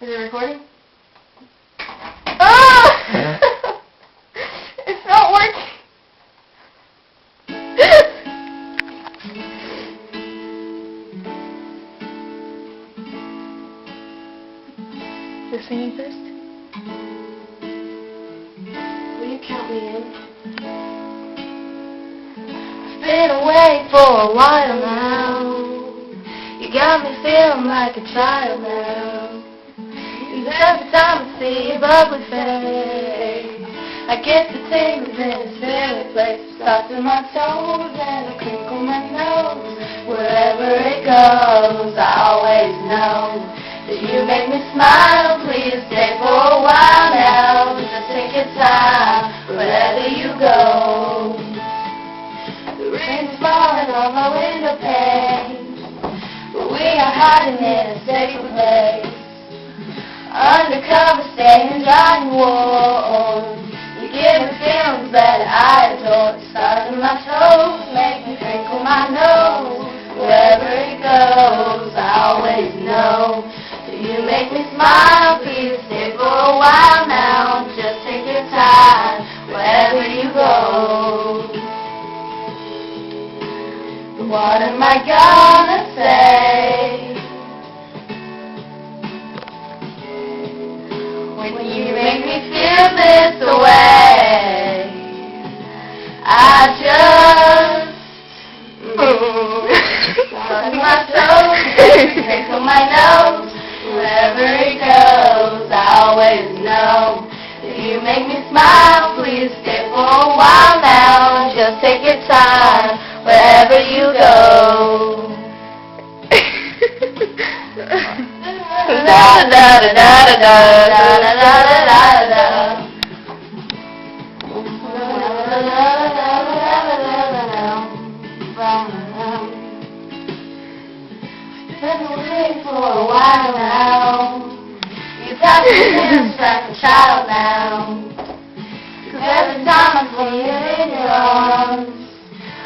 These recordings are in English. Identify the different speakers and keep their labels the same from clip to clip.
Speaker 1: Is it recording? Ah! It's not working. You're singing first? Will you count me in? I've been away for a while now. You got me feeling like a child now. And every time I see your bubbly face, I get the tingles in this very place. Starts in my toes and I crinkle my nose. Wherever it goes, I always know that you make me smile. Please stay for a while now. Just take your time, wherever you go. The rain's falling on my window pane, but we are hiding in a safe place. Undercover, staying dry and warm. You give me feelings that I adore. Stars in my toes make me crinkle my nose. Wherever it goes, I always know that you make me smile. Please stay for a while now. Just take your time, wherever you go. What am I gonna say when you make me feel this way? I just suck my toes, crinkle my nose. Wherever it goes, I always know that you make me smile. Please stay for a while now. Just take your time, wherever you go. Da da da da da da da da da da. Been away for a while now. You got me feeling like a child now. 'Cause every time I see you in your arms,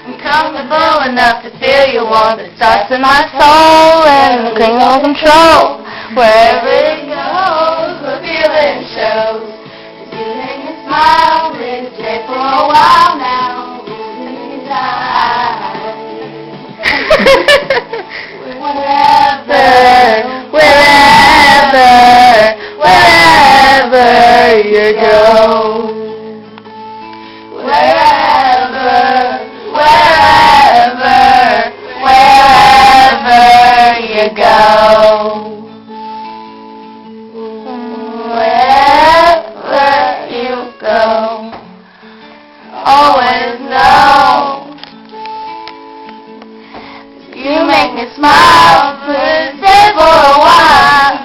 Speaker 1: I'm comfortable enough to feel your warmth. It starts in my soul and the criminal control. Wherever it goes, the feeling shows. 'Cause you make me smile, please stay for a while now. Wherever you go. Wherever you go. Wherever you go. Always know you make me smile. Please stay for a while.